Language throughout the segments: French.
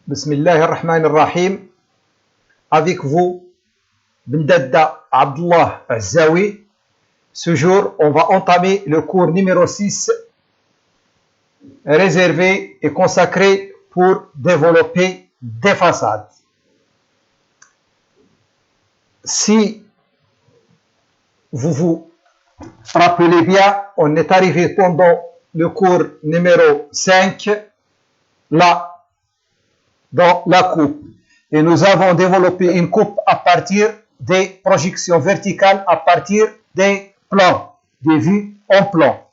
Bismillah ar-Rahman ar-Rahim. Avec vous, Bendadda Abdullah Azzawi. Ce jour, on va entamer le cours numéro 6, réservé et consacré pour développer des façades. Si vous vous rappelez bien, on est arrivé pendant le cours numéro 5, là, dans la coupe. Et nous avons développé une coupe à partir des projections verticales, à partir des plans, des vues en plan.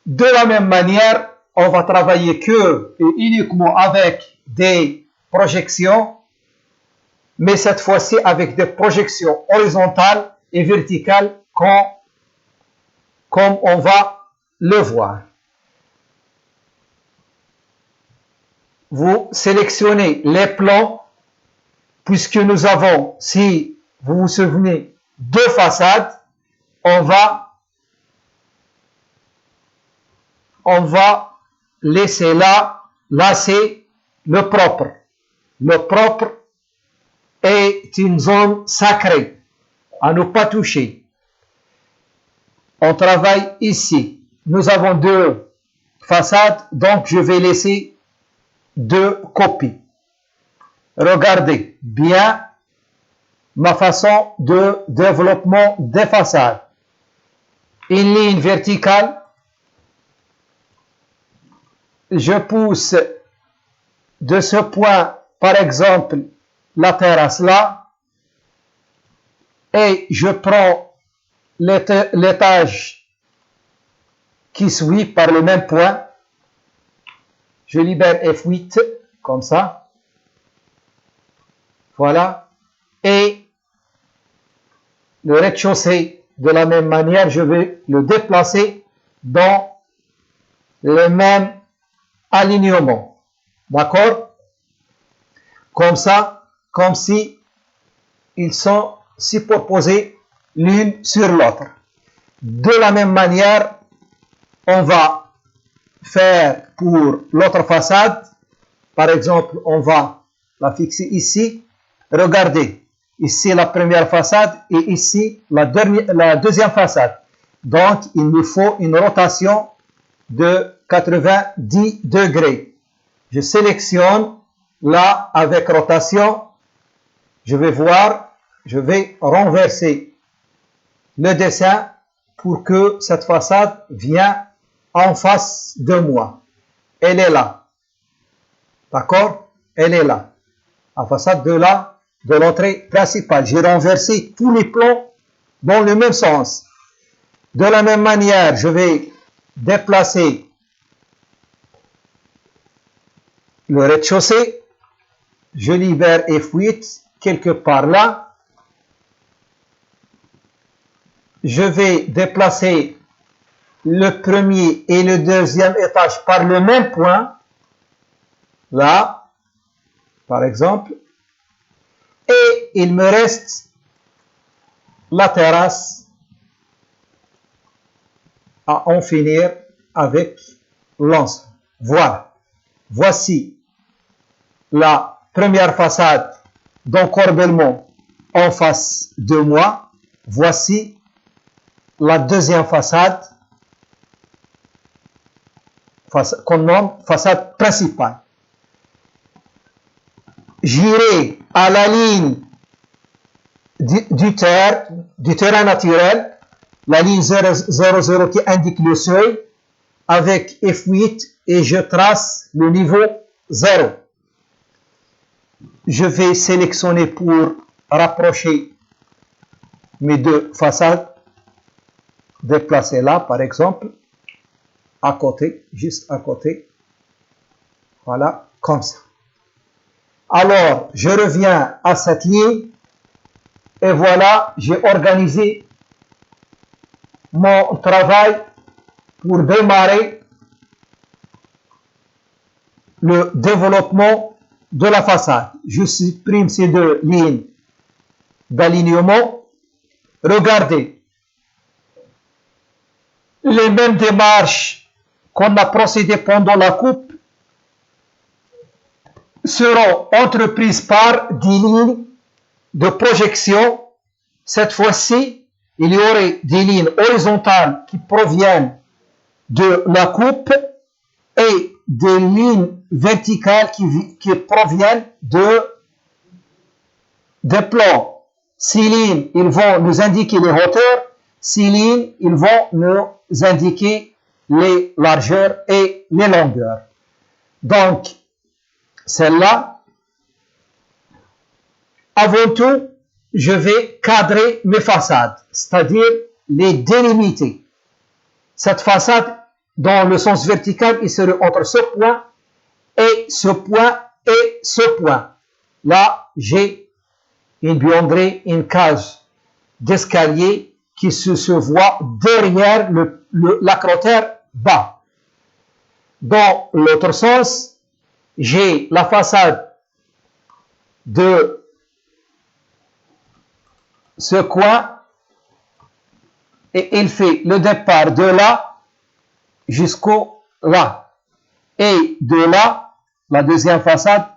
De la même manière, on va travailler que et uniquement avec des projections, mais cette fois-ci avec des projections horizontales et verticales comme on va le voir. Vous sélectionnez les plans, puisque nous avons, si vous vous souvenez, deux façades, on va laisser là c'est le propre. Le propre est une zone sacrée à ne pas toucher. On travaille ici. Nous avons deux façades, donc je vais laisser deux copies. Regardez bien ma façon de développement des façades. Une ligne verticale, je pousse de ce point, par exemple, la terrasse là, et je prends l'étage qui suit par le même point. Je libère F8, comme ça. Voilà. Et le rez-de-chaussée, de la même manière, je vais le déplacer dans le même alignement. D'accord? Comme ça, comme si ils sont superposés l'une sur l'autre. De la même manière, on va faire pour l'autre façade. Par exemple, on va la fixer ici. Regardez, ici la première façade et ici la deuxième façade. Donc, il me faut une rotation de 90 degrés. Je sélectionne là avec rotation. Je vais voir, je vais renverser le dessin pour que cette façade vienne en face de moi. Elle est là. D'accord? Elle est là. La façade de l'entrée principale. J'ai renversé tous les plans dans le même sens. De la même manière, je vais déplacer le rez-de-chaussée. Je libère F8 quelque part là. Je vais déplacer le premier et le deuxième étage par le même point. Là, par exemple. Et il me reste la terrasse à en finir avec l'ensemble. Voilà. Voici la première façade d'encorbellement en face de moi. Voici la deuxième façade qu'on nomme façade principale. J'irai à la ligne du terrain naturel, la ligne 0,0 qui indique le seuil, avec F8 et je trace le niveau 0. Je vais sélectionner pour rapprocher mes deux façades, déplacer là par exemple, à côté, juste à côté, voilà, comme ça. Alors, je reviens à cette ligne et voilà, j'ai organisé mon travail pour démarrer le développement de la façade. Je supprime ces deux lignes d'alignement. Regardez, les mêmes démarches qu'on a procédé pendant la coupe seront entreprises par des lignes de projection. Cette fois-ci, il y aurait des lignes horizontales qui proviennent de la coupe et des lignes verticales qui proviennent des plans. Ces lignes, ils vont nous indiquer les hauteurs. Ces lignes, ils vont nous indiquer les largeurs et les longueurs. Donc, celle-là, avant tout, je vais cadrer mes façades, c'est-à-dire les délimiter. Cette façade, dans le sens vertical, il serait entre ce point et ce point et ce point. Là, j'ai une buanderie, une cage d'escalier qui se voit derrière l'acrotère bas. Dans l'autre sens, j'ai la façade de ce coin et il fait le départ de là jusqu'au là. Et de là, la deuxième façade,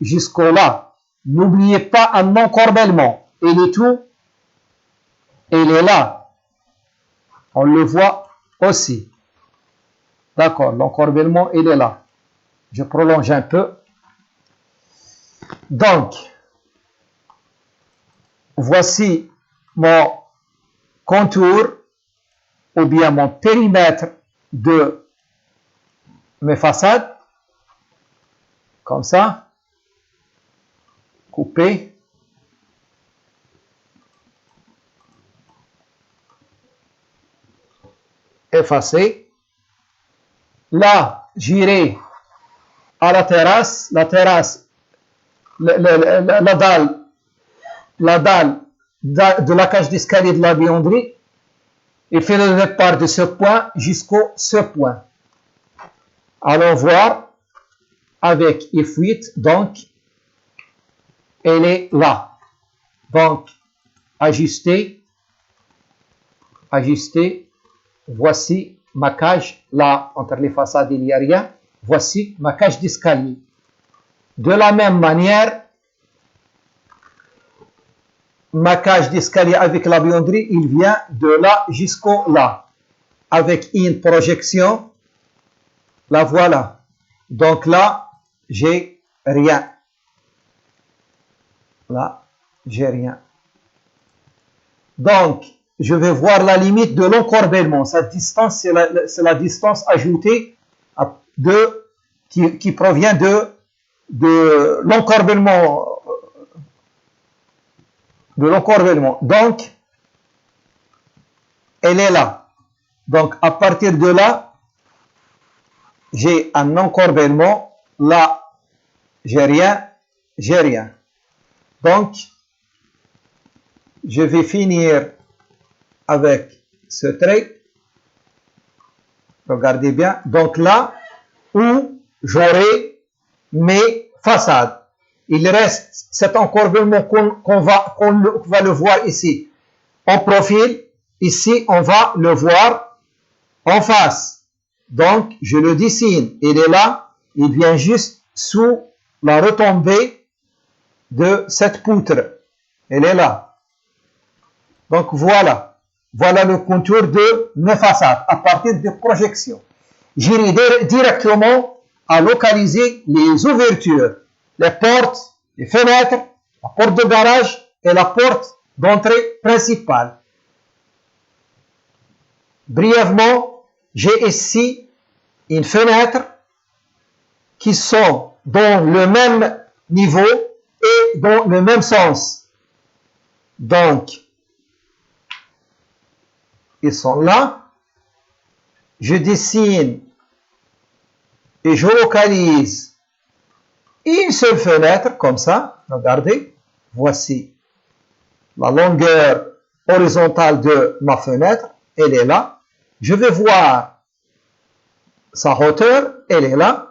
jusqu'au là. N'oubliez pas un encorbellement. Et le tout, il est là. On le voit aussi. D'accord, l'encorbellement, il est là. Je prolonge un peu. Donc, voici mon contour ou bien mon périmètre de mes façades. Comme ça. Couper. Effacer. Là, j'irai à la terrasse. La terrasse, la dalle de la cage d'escalier de la buanderie. Et fait le départ de ce point jusqu'au ce point. Allons voir avec F8. Donc, elle est là. Donc, ajuster. Ajuster. Voici ma cage. Là, entre les façades, il n'y a rien. Voici ma cage d'escalier. De la même manière, ma cage d'escalier avec la buanderie, il vient de là jusqu'au là. Avec une projection, la voilà. Donc là, j'ai rien. Là, j'ai rien. Donc, je vais voir la limite de l'encorbellement. Cette distance, c'est la distance ajoutée qui provient de l'encorbellement. Donc, elle est là. Donc, à partir de là, j'ai un encorbellement. Là, j'ai rien. J'ai rien. Donc, je vais finir avec ce trait. Regardez bien. Donc là, où j'aurai mes façades. Il reste cet encorbellement qu'on va le voir ici en profil. Ici, on va le voir en face. Donc, je le dessine. Il est là. Il vient juste sous la retombée de cette poutre. Elle est là. Donc, voilà. Voilà le contour de mes façades à partir de projections. J'irai directement à localiser les ouvertures, les portes, les fenêtres, la porte de garage et la porte d'entrée principale. Brièvement, j'ai ici une fenêtre qui sont dans le même niveau et dans le même sens. Donc, ils sont là. Je dessine et je localise une seule fenêtre, comme ça. Regardez, voici la longueur horizontale de ma fenêtre. Elle est là. Je vais voir sa hauteur. Elle est là.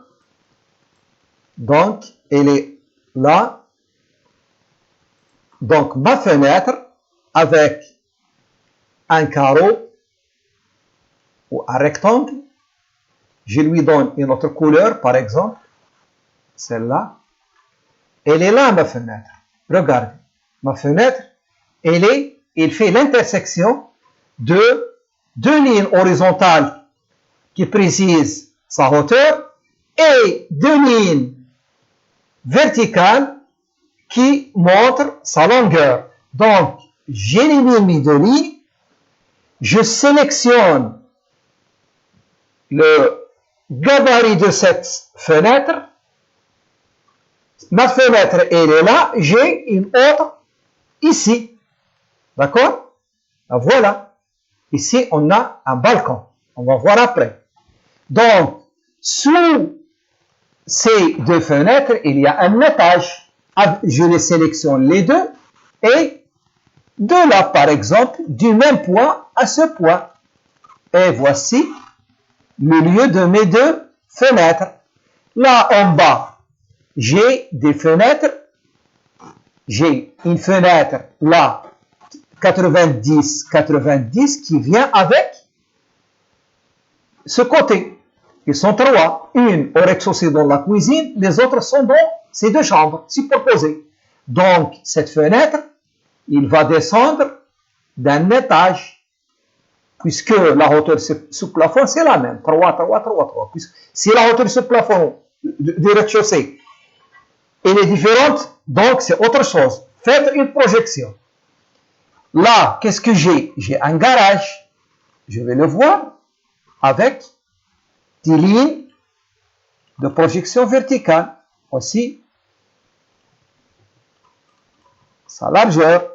Donc, elle est là. Donc, ma fenêtre avec un carreau ou un rectangle, je lui donne une autre couleur, par exemple, celle-là. elle est là ma fenêtre. Regardez, ma fenêtre, elle fait l'intersection de deux lignes horizontales qui précisent sa hauteur et deux lignes verticales qui montrent sa longueur. Donc, j'élimine mes deux lignes, je sélectionne le gabarit de cette fenêtre. Ma fenêtre, elle est là, j'ai une autre ici. D'accord? Voilà. Ici, on a un balcon. On va voir après. Donc, sous ces deux fenêtres, il y a un étage. Je les sélectionne les deux et de là, par exemple, du même point à ce point. Et voici le lieu de mes deux fenêtres. Là, en bas, j'ai des fenêtres. J'ai une fenêtre là, 90-90, qui vient avec ce côté. Ils sont trois. Une au rez-de-chaussée dans la cuisine, les autres sont dans ces deux chambres superposées. Donc, cette fenêtre, il va descendre d'un étage, puisque la hauteur sous plafond, c'est la même. 3, 3, 3, 3. Si la hauteur sous plafond du rez-de-chaussée, elle est différente, donc c'est autre chose. Faites une projection. Là, qu'est-ce que j'ai? J'ai un garage. Je vais le voir avec des lignes de projection verticale. Aussi, sa largeur.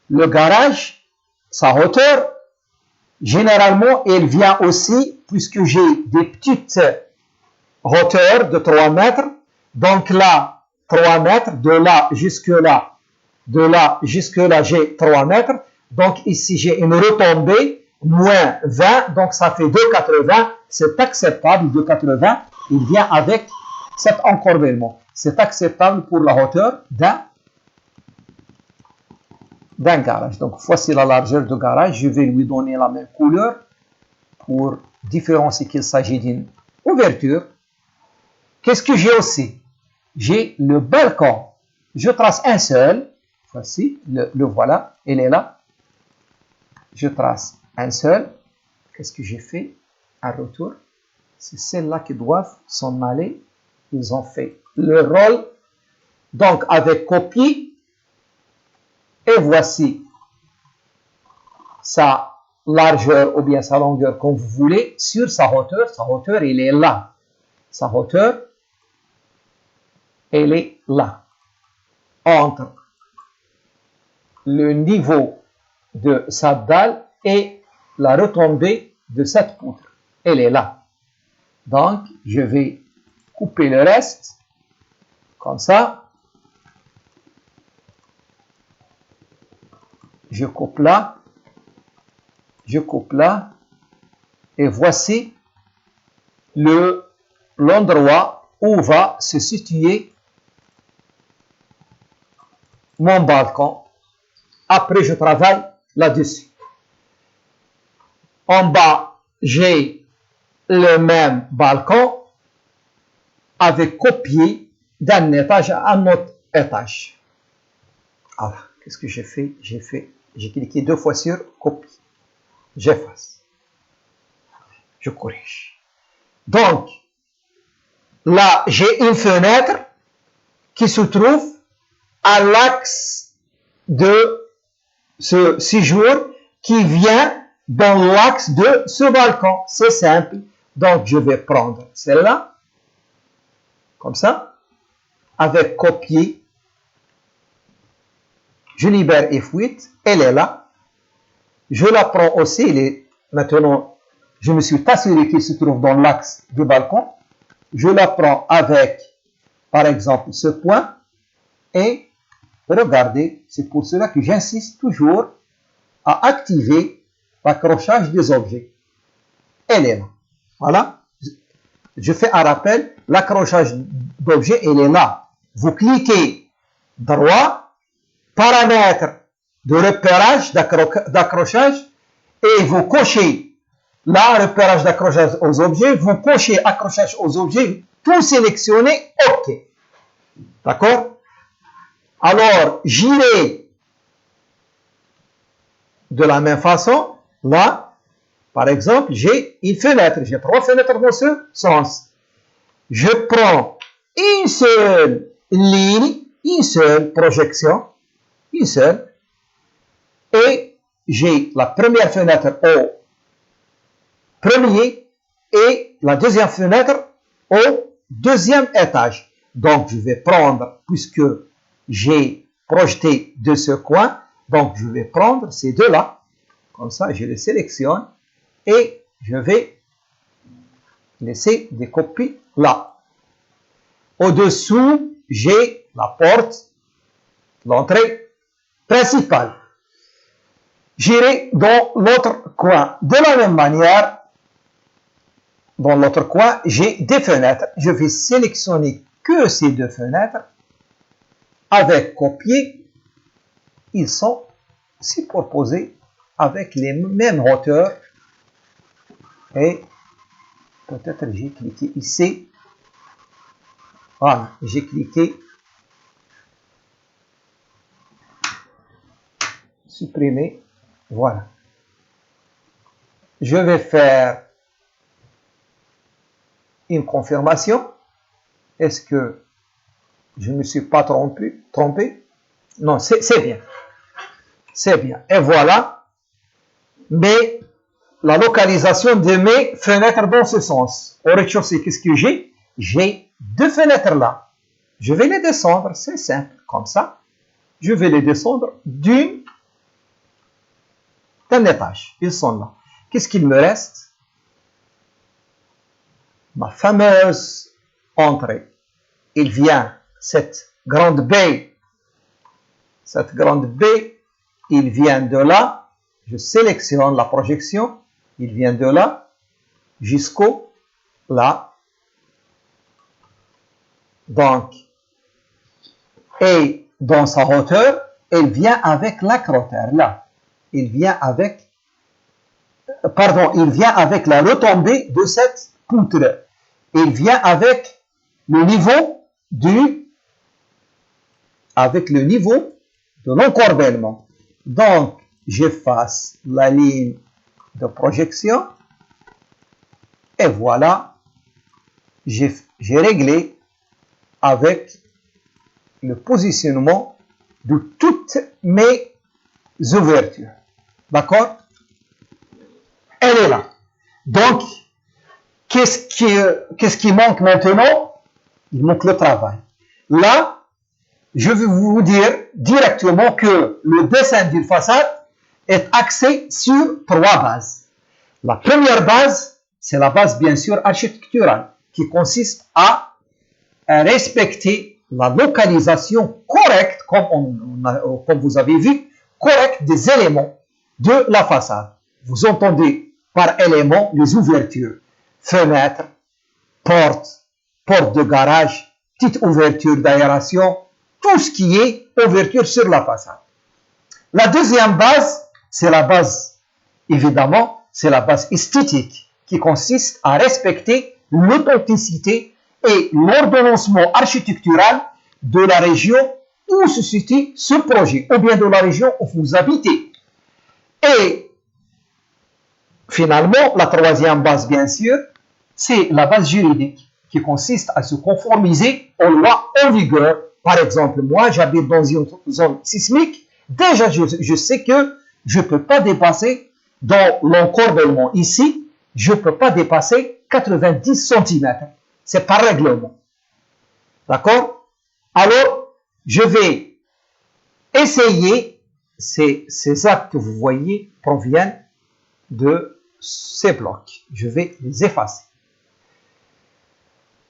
Le garage, sa hauteur, généralement, elle vient aussi, puisque j'ai des petites hauteurs de 3 mètres. Donc là, 3 mètres, de là jusque là, j'ai 3 mètres. Donc ici, j'ai une retombée, moins 20, donc ça fait 2,80. C'est acceptable, 2,80. Il vient avec cet encorbellement. C'est acceptable pour la hauteur d'un garage. Donc voici la largeur du garage. Je vais lui donner la même couleur pour différencier qu'il s'agit d'une ouverture. Qu'est-ce que j'ai aussi? J'ai le balcon. Je trace un seul. Voici, le voilà, il est là. Je trace un seul. Qu'est-ce que j'ai fait? Un retour. C'est celles-là qui doivent s'en aller. Ils ont fait le rôle. Donc, avec copie. Et voici sa largeur ou bien sa longueur, comme vous voulez, sur sa hauteur. Sa hauteur, il est là. Sa hauteur, elle est là. Entre le niveau de sa dalle et la retombée de cette poutre. Elle est là. Donc, je vais couper le reste, comme ça. Je coupe là, et voici l'endroit où va se situer mon balcon. Après, je travaille là-dessus. En bas, j'ai le même balcon avec copié d'un étage à un autre étage. Alors, qu'est-ce que j'ai fait? J'ai cliqué 2 fois sur copie. J'efface. Je corrige. Donc, là, j'ai une fenêtre qui se trouve à l'axe de ce séjour qui vient dans l'axe de ce balcon. C'est simple. Donc, je vais prendre celle-là, comme ça, avec copier. Je libère F8, elle est là. Je la prends aussi, maintenant, je me suis assuré qu'elle se trouve dans l'axe du balcon. Je la prends avec, par exemple, ce point. Et regardez, c'est pour cela que j'insiste toujours à activer l'accrochage des objets. Elle est là. Voilà. Je fais un rappel, l'accrochage d'objets, elle est là. Vous cliquez droit, paramètres de repérage, d'accrochage, et vous cochez là, repérage d'accrochage aux objets, vous cochez accrochage aux objets, tout sélectionné, OK. D'accord? Alors, j'irai de la même façon. Là, par exemple, j'ai une fenêtre. J'ai 3 fenêtres dans ce sens. Je prends une seule ligne, une seule projection, une seule, et j'ai la première fenêtre au premier et la deuxième fenêtre au deuxième étage. Donc, je vais prendre, puisque j'ai projeté de ce coin, donc je vais prendre ces deux-là, comme ça, je les sélectionne et je vais laisser des copies là. Au-dessous, j'ai la porte, l'entrée principale. J'irai dans l'autre coin. De la même manière, dans l'autre coin, j'ai des fenêtres. Je vais sélectionner que ces deux fenêtres. Avec copier, ils sont superposés avec les mêmes hauteurs. Et peut-être j'ai cliqué ici. Voilà, j'ai cliqué supprimer. Voilà. Je vais faire une confirmation. Est-ce que je ne me suis pas trompé? Non, c'est bien. C'est bien. Et voilà. Mais la localisation de mes fenêtres dans ce sens. Au rez-de-chaussée, qu'est-ce que j'ai? J'ai deux fenêtres là. Je vais les descendre, c'est simple. Comme ça, je vais les descendre d'un étage. Ils sont là. Qu'est-ce qu'il me reste? Ma fameuse entrée. Il vient, cette grande baie, il vient de là. Je sélectionne la projection. Il vient de là jusqu'au là. Donc, et dans sa hauteur, il vient avec l'accroteur là. Il vient avec la retombée de cette poutre. Il vient avec le niveau de l'encorbellement. Donc, j'efface la ligne de projection et voilà, j'ai réglé avec le positionnement de toutes mes ouvertures. D'accord? Elle est là. Donc, qu'est-ce qui manque maintenant? Il manque le travail. Là, je vais vous dire directement que le dessin d'une façade est axé sur 3 bases. La première base, c'est la base bien sûr architecturale, qui consiste à respecter la localisation correcte, comme vous avez vu, correcte des éléments de la façade. Vous entendez par éléments les ouvertures, fenêtres, portes de garage, petite ouverture d'aération, tout ce qui est ouverture sur la façade. La deuxième base, c'est la base, évidemment, c'est la base esthétique qui consiste à respecter l'authenticité et l'ordonnancement architectural de la région où se situe ce projet, ou bien de la région où vous habitez. Et finalement, la troisième base, bien sûr, c'est la base juridique qui consiste à se conformiser aux lois en vigueur. Par exemple, moi, j'habite dans une zone sismique. Déjà, je sais que je ne peux pas dépasser, dans l'encorbellement ici, je ne peux pas dépasser 90 cm. C'est par règlement. D'accord? Alors, je vais essayer, ces actes que vous voyez proviennent de ces blocs. Je vais les effacer.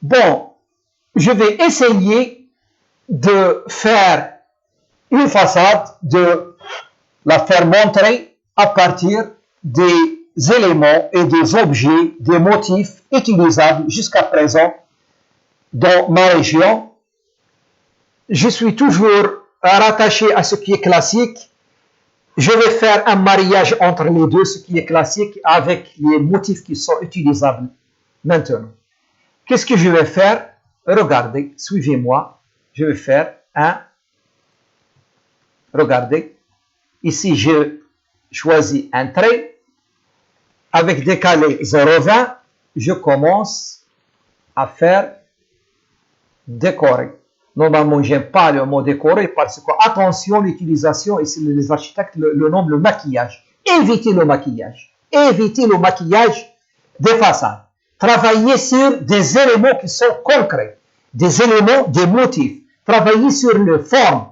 Bon, je vais essayer de faire une façade, de la faire montrer à partir des éléments et des objets, des motifs utilisables jusqu'à présent dans ma région. Je suis toujours rattaché à ce qui est classique. Je vais faire un mariage entre les deux, ce qui est classique, avec les motifs qui sont utilisables maintenant. Qu'est-ce que je vais faire? Regardez, suivez-moi. je vais faire un, regardez, ici je choisis un trait, avec décalé 0,20, je commence à faire décorer. Normalement, j'aime pas le mot décorer parce que, attention, l'utilisation, ici les architectes le nomment le maquillage. Évitez le maquillage. Évitez le maquillage des façades. Travaillez sur des éléments qui sont concrets, des éléments, des motifs. Travaillez sur les formes.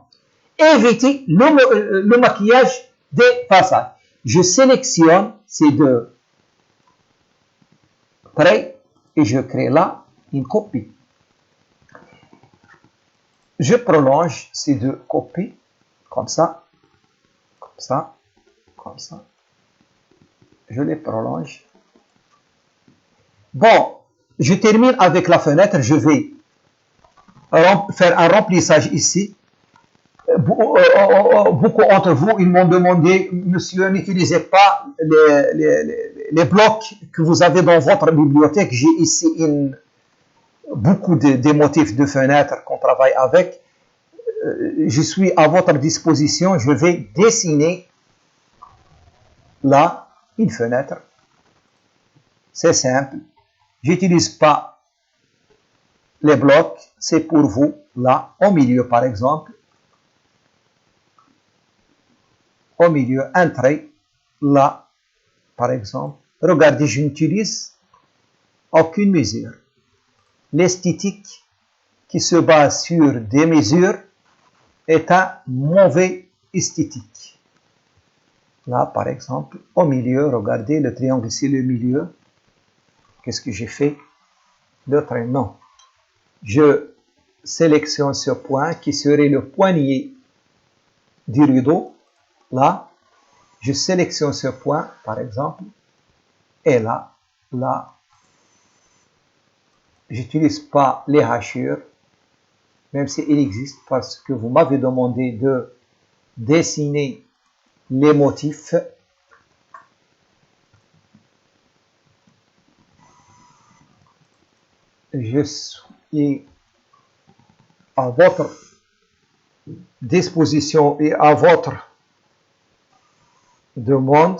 Évitez le maquillage des façades. Je sélectionne ces deux traits et je crée là une copie. Je prolonge ces deux copies comme ça, comme ça, comme ça. Je les prolonge. Bon, je termine avec la fenêtre. Je vais faire un remplissage ici. Beaucoup d'entre vous, ils m'ont demandé, monsieur, n'utilisez pas les blocs que vous avez dans votre bibliothèque. J'ai ici beaucoup de motifs de fenêtres qu'on travaille avec. Je suis à votre disposition. Je vais dessiner là une fenêtre. C'est simple. J'utilise pas les blocs. C'est pour vous là, au milieu par exemple. Au milieu, un trait là, par exemple. Regardez, je n'utilise aucune mesure. L'esthétique qui se base sur des mesures est un mauvais esthétique. Là, par exemple, au milieu, regardez le triangle ici, le milieu. Qu'est-ce que j'ai fait? Le trait, non. Je sélectionne ce point qui serait le poignet du rideau. Là, je sélectionne ce point, par exemple, et là, j'utilise pas les hachures, même s'il existe, parce que vous m'avez demandé de dessiner les motifs. Je suis à votre disposition et à votre demande.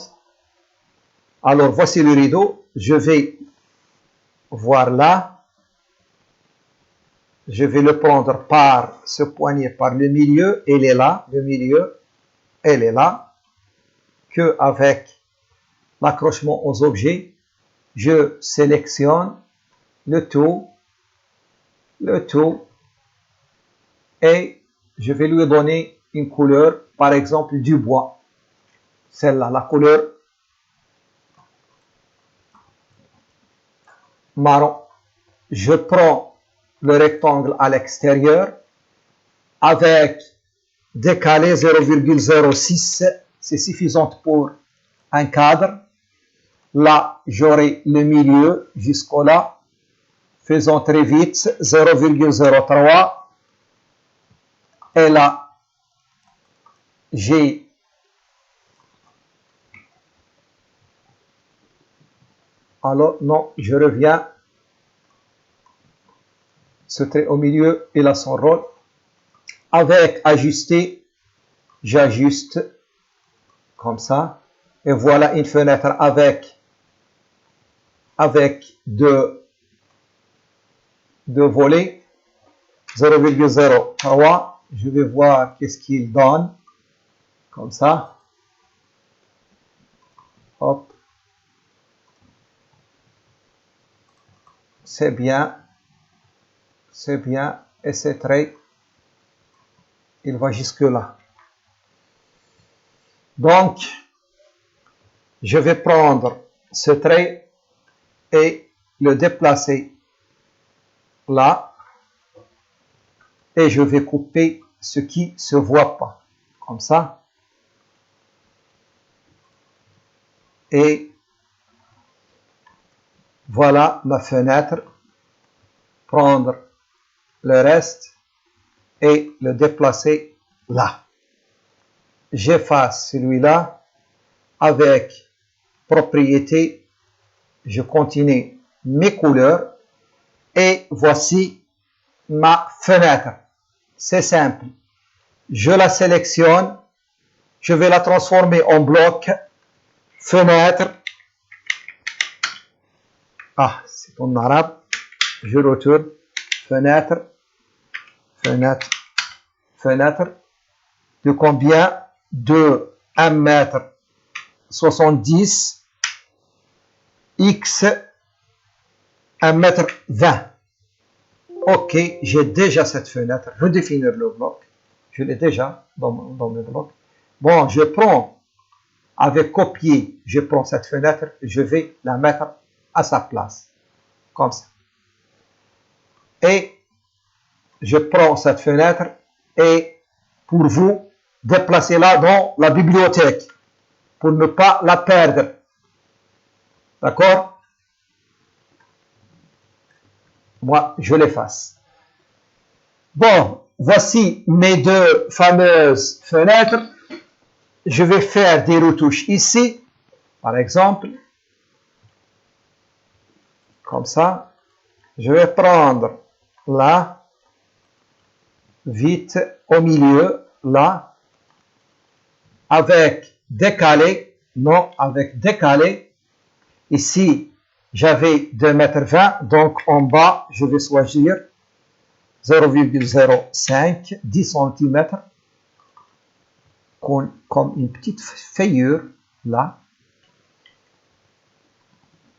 Alors, voici le rideau. Je vais voir là. Je vais le prendre par ce poignet, par le milieu. Il est là, le milieu. Elle est là. Que avec l'accrochement aux objets, je sélectionne le tout, et je vais lui donner une couleur, par exemple du bois. Celle-là, la couleur marron. Je prends le rectangle à l'extérieur avec décalé 0,06, c'est suffisant pour un cadre. Là, j'aurai le milieu jusqu'au là. Faisons très vite, 0,03. Et là, j'ai alors non, je reviens. Ce trait au milieu, il a son rôle. Avec ajuster, j'ajuste comme ça. Et voilà une fenêtre avec deux volets. 0,03. Je vais voir qu'est-ce qu'il donne. Comme ça. Hop. C'est bien. C'est bien. Et ce trait, il va jusque là. Donc, je vais prendre ce trait et le déplacer là. Et je vais couper ce qui ne se voit pas. Comme ça. Et voilà ma fenêtre. Prendre le reste et le déplacer là. J'efface celui-là avec propriété. Je continue mes couleurs et voici ma fenêtre. c'est simple. Je la sélectionne, je vais la transformer en bloc, fenêtre. Ah, c'est en arabe. Je retourne, fenêtre, fenêtre, fenêtre. De combien? De 1,70 m, x 1,20 m. Ok, j'ai déjà cette fenêtre. Redéfinir le bloc. Je l'ai déjà dans le bloc. Bon, je prends, avec copier, je prends cette fenêtre, je vais la mettre à sa place. Comme ça. Et je prends cette fenêtre et pour vous, déplacez-la dans la bibliothèque pour ne pas la perdre. D'accord? Moi, je l'efface. Bon, voici mes deux fameuses fenêtres. Je vais faire des retouches ici, par exemple, comme ça. Je vais prendre là, vite, au milieu, là, avec décalé, non, avec décalé. Ici, j'avais 2,20 m, donc en bas, je vais choisir 0,05, 10 cm, comme une petite feuillure, là.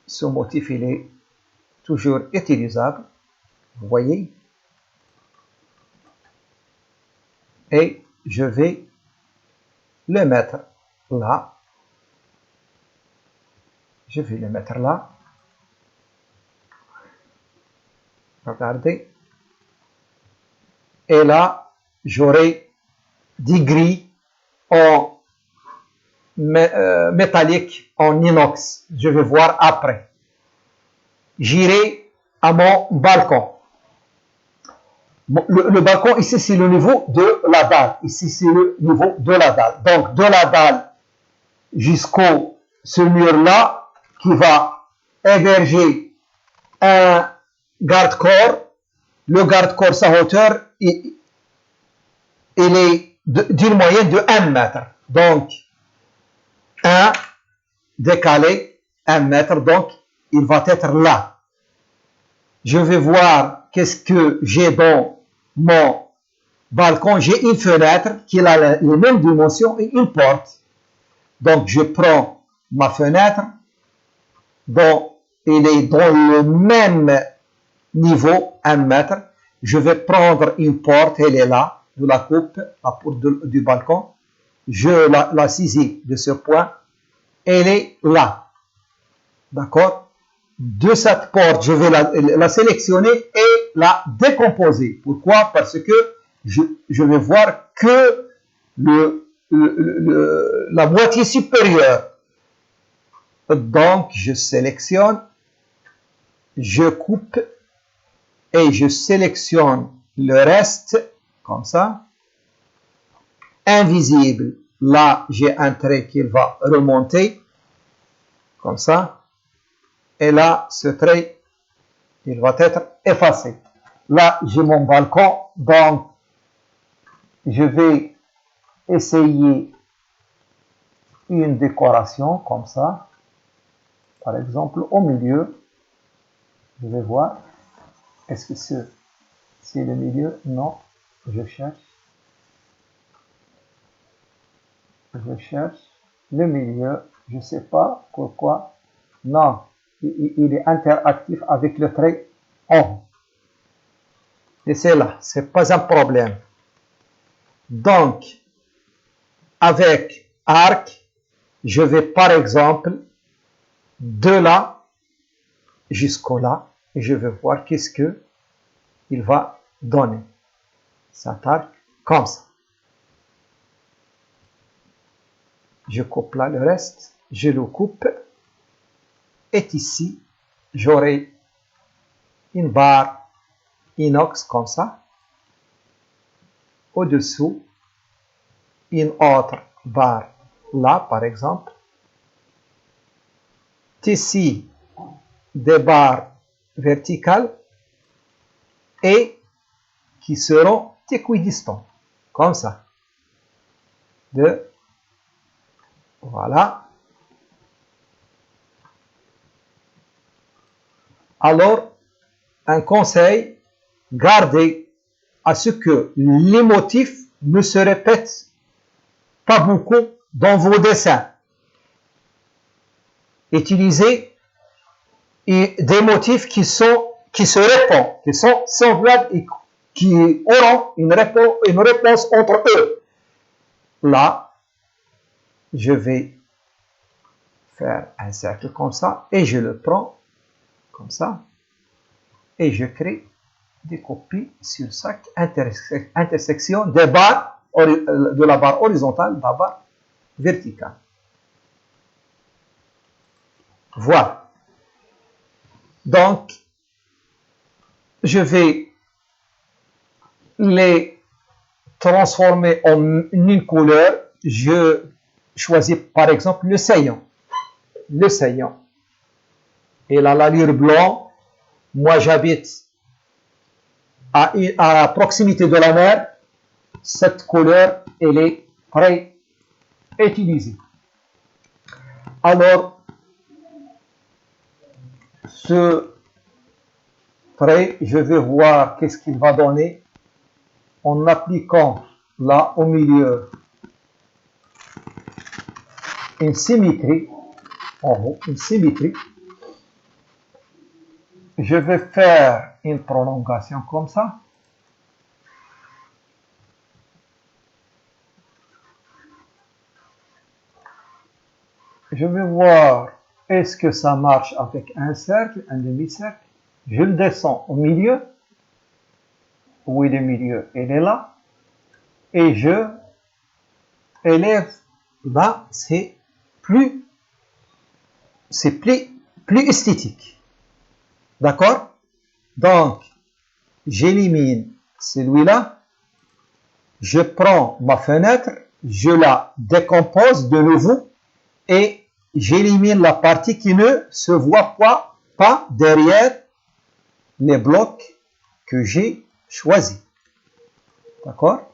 Ce motif, il est toujours utilisable, vous voyez. Et je vais le mettre là. Je vais le mettre là. Regardez. Et là, j'aurai des grilles en métallique, en inox. Je vais voir après. J'irai à mon balcon. Le balcon, ici, c'est le niveau de la dalle. Ici, c'est le niveau de la dalle. Donc, de la dalle jusqu'au ce mur-là, qui va héberger un garde-corps. Le garde-corps, sa hauteur, il est d'une moyenne de 1 mètre. Donc, 1 décalé, 1 mètre, donc il va être là. Je vais voir qu'est-ce que j'ai dans mon balcon. J'ai une fenêtre qui a les mêmes dimensions et une porte. Donc, je prends ma fenêtre, dont il est dans le même niveau, 1 mètre. Je vais prendre une porte, elle est là, de la coupe, la porte du balcon. Je la saisis de ce point, elle est là. D'accord? De cette porte, je vais la sélectionner et la décomposer. Pourquoi? Parce que je vais voir que la moitié supérieure. Donc, je sélectionne, je coupe et je sélectionne le reste, comme ça. Invisible, là, j'ai un trait qui va remonter, comme ça. Et là, ce trait, il va être effacé. Là, j'ai mon balcon, donc je vais essayer une décoration comme ça. Par exemple, au milieu, je vais voir. Est-ce que c'est le milieu? Non, je cherche. Je cherche le milieu. Je ne sais pas pourquoi. Non, il est interactif avec le trait en. Et c'est là, ce n'est pas un problème. Donc, avec arc, je vais par exemple de là jusqu'au là et je vais voir qu'est-ce que il va donner. Cet arc comme ça. Je coupe là le reste, je le coupe et ici j'aurai une barre inox comme ça. Au-dessous, une autre barre là par exemple. Ici, des barres verticales et qui seront équidistant, comme ça. Voilà. Alors, un conseil, gardez à ce que les motifs ne se répètent pas beaucoup dans vos dessins. Utilisez des motifs qui se répondent, qui sont semblables et qui auront une réponse entre eux. Là, je vais faire un cercle comme ça et je le prends comme ça et je crée des copies sur chaque intersection des barres, de la barre horizontale, de la barre verticale. Voilà. Donc, je vais les transformer en une couleur. Je choisis par exemple le saillant. Le saillant. Et l'allure blanc, moi j'habite à proximité de la mer. Cette couleur, elle est très utilisée. Alors, ce trait, je vais voir qu'est-ce qu'il va donner en appliquant là au milieu une symétrie, en haut, une symétrie. Je vais faire une prolongation comme ça. Je vais voir est-ce que ça marche avec un cercle, un demi-cercle. Je le descends au milieu. Où est le milieu? Il est là. Et je élève là, c'est plus esthétique. D'accord? Donc, j'élimine celui-là. Je prends ma fenêtre, je la décompose de nouveau et j'élimine la partie qui ne se voit pas derrière les blocs que j'ai choisis. D'accord?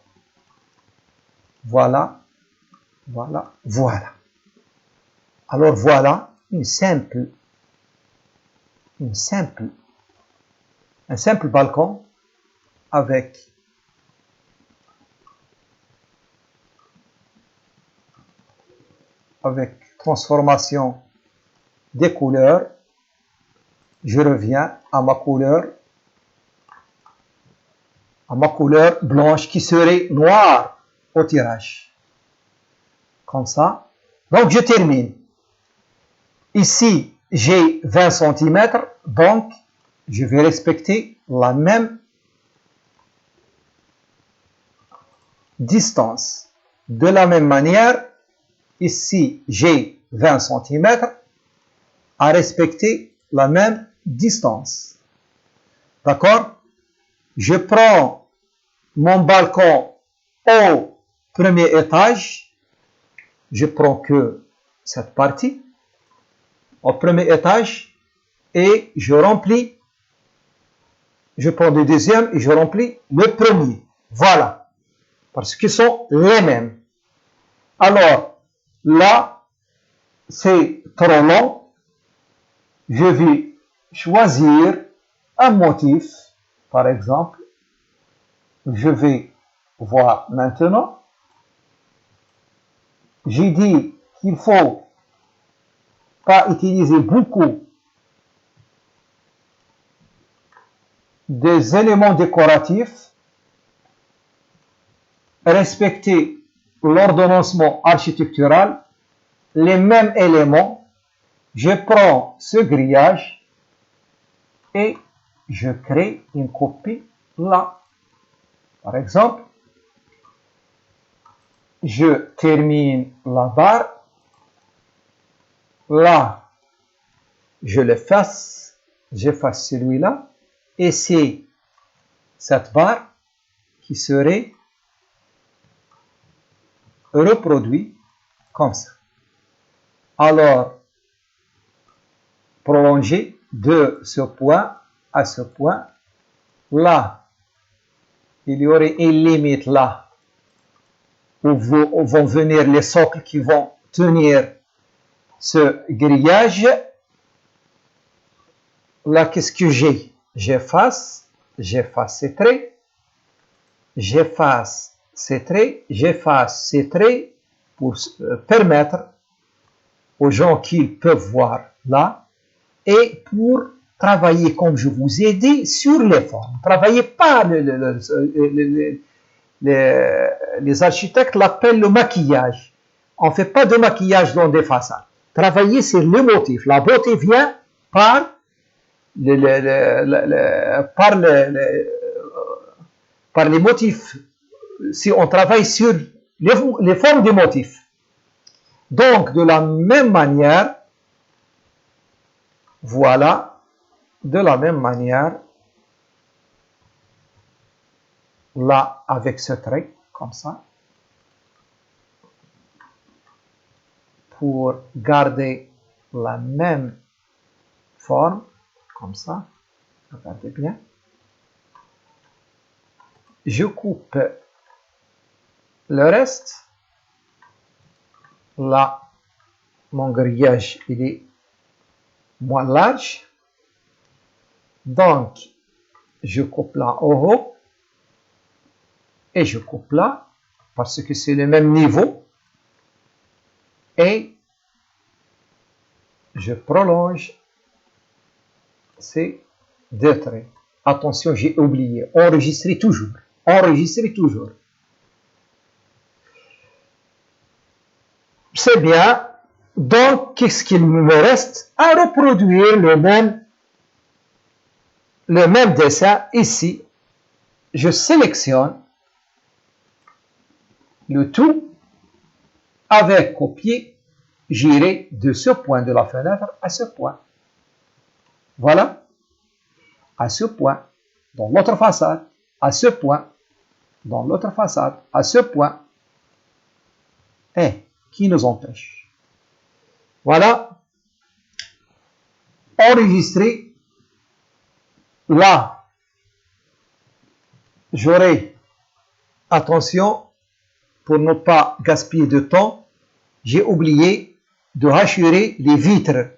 Voilà, voilà, voilà. Alors voilà un simple balcon avec transformation des couleurs. Je reviens à ma couleur blanche qui serait noire au tirage. Comme ça. Donc je termine. Ici, j'ai 20 cm, donc je vais respecter la même distance. De la même manière, ici, j'ai 20 cm à respecter la même distance. D'accord? Je prends mon balcon au premier étage. Je prends que cette partie au premier étage et je remplis. Je prends le deuxième et je remplis le premier. Voilà. Parce qu'ils sont les mêmes. Alors, là, c'est trop long. Je vais choisir un motif. Par exemple, je vais voir maintenant. J'ai dit qu'il faut pas utiliser beaucoup des éléments décoratifs, respecter l'ordonnancement architectural, les mêmes éléments. Je prends ce grillage et je crée une copie là. Par exemple, je termine la barre. Là, je l'efface. J'efface celui-là. Et c'est cette barre qui serait reproduite comme ça. Alors, prolonger de ce point à ce point. Là, il y aurait une limite là où vont venir les socles qui vont tenir ce grillage. Là, qu'est-ce que j'ai? J'efface ces traits, j'efface ces traits, j'efface ces traits pour permettre aux gens qu'ils peuvent voir là et pour travailler, comme je vous ai dit, sur les formes. Travaillez pas, les architectes l'appellent le maquillage. On ne fait pas de maquillage dans des façades. Travailler sur le motif. La beauté vient par par les motifs. Si on travaille sur les formes des motifs. Donc, de la même manière, voilà, de la même manière, là, avec ce trait, comme ça, pour garder la même forme, comme ça, regardez bien. Je coupe le reste. Là, mon grillage, il est moins large. Donc, je coupe là au haut. Et je coupe là, parce que c'est le même niveau. Et je prolonge ces deux traits. Attention, j'ai oublié. Enregistrez toujours. Enregistrez toujours. C'est bien. Donc, qu'est-ce qu'il me reste? À reproduire le même dessin ici. Je sélectionne le tout avec copier, j'irai de ce point de la fenêtre à ce point. Voilà. À ce point, dans l'autre façade, à ce point, dans l'autre façade, à ce point. Et qui nous empêche? Voilà. Enregistrer. Là, j'aurai, attention, pour ne pas gaspiller de temps, j'ai oublié de hachurer les vitres.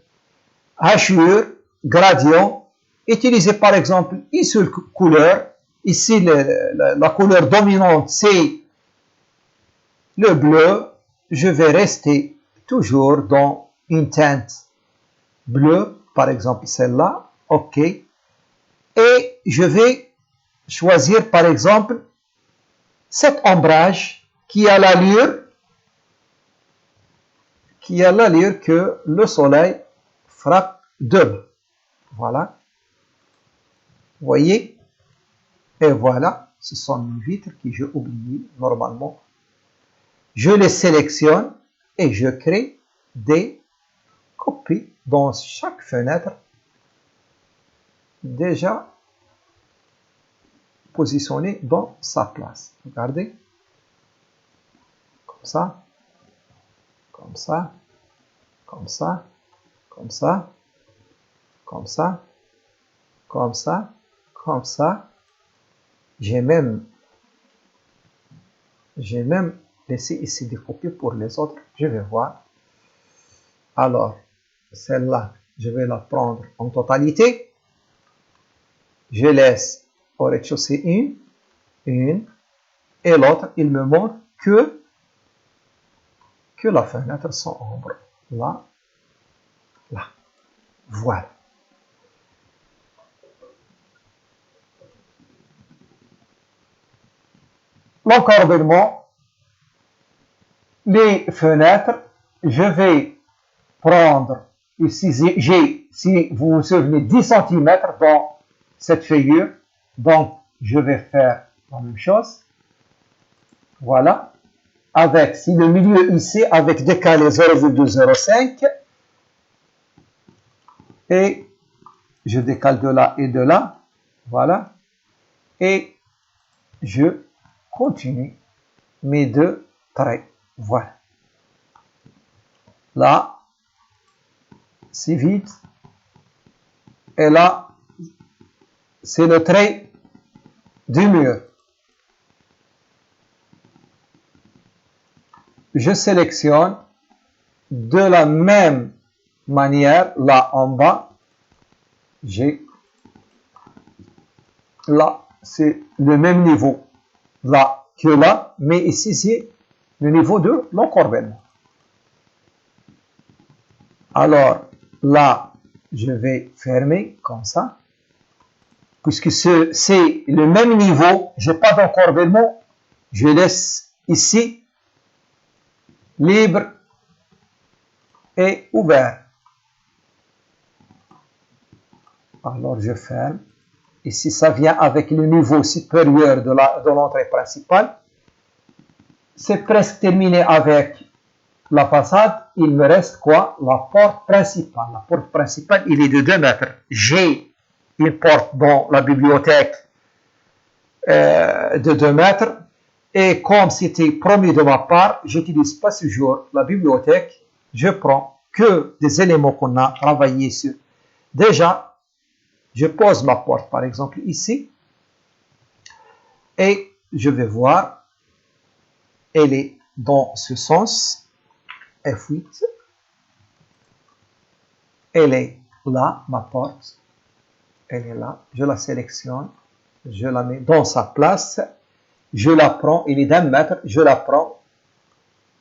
Hachure, gradient, utilisez par exemple une seule couleur. Ici, la couleur dominante, c'est le bleu. Je vais rester toujours dans une teinte bleue, par exemple celle-là. OK. Et je vais choisir par exemple cet ombrage qui a l'allure que le soleil frappe de. Voilà. Vous voyez? Et voilà, ce sont mes vitres que j'ai oubliées normalement. Je les sélectionne et je crée des copies dans chaque fenêtre déjà positionnées dans sa place. Regardez. Comme ça. Comme ça. Comme ça. Comme ça. Comme ça. Comme ça. Comme ça. J'ai même laissé ici des copies pour les autres. Je vais voir. Alors, celle-là, je vais la prendre en totalité. Je laisse au rez-de-chaussée une, et l'autre, il me montre que la fenêtre sans ombre. Là, là. Voilà. L'encadrement, les fenêtres, je vais prendre ici, si vous vous souvenez, 10 cm dans cette figure. Donc, je vais faire la même chose. Voilà. Avec, si le milieu ici, avec décalé 0,05. Et je décale de là et de là. Voilà. Et je continue mes deux traits. Voilà. Là, c'est vide. Et là, c'est le trait du mur. je sélectionne de la même manière, là en bas, j'ai là, c'est le même niveau là que là, mais ici c'est le niveau de l'encorbellement. Alors là, je vais fermer comme ça, puisque c'est le même niveau, je n'ai pas d'encorbellement, je laisse ici libre et ouvert. Alors je ferme. Ici, ça vient avec le niveau supérieur de l'entrée principale. C'est presque terminé avec la façade. Il me reste quoi? La porte principale. La porte principale, il est de 2 mètres. J'ai une porte dans la bibliothèque de 2 mètres. Et comme c'était promis de ma part, j'utilise pas toujours la bibliothèque. Je prends que des éléments qu'on a travaillé sur. Déjà, je pose ma porte, par exemple, ici. Et je vais voir. Elle est dans ce sens. F8. Elle est là, ma porte. Elle est là. Je la sélectionne. Je la mets dans sa place. Je la prends. Elle est d'1 mètre. Je la prends.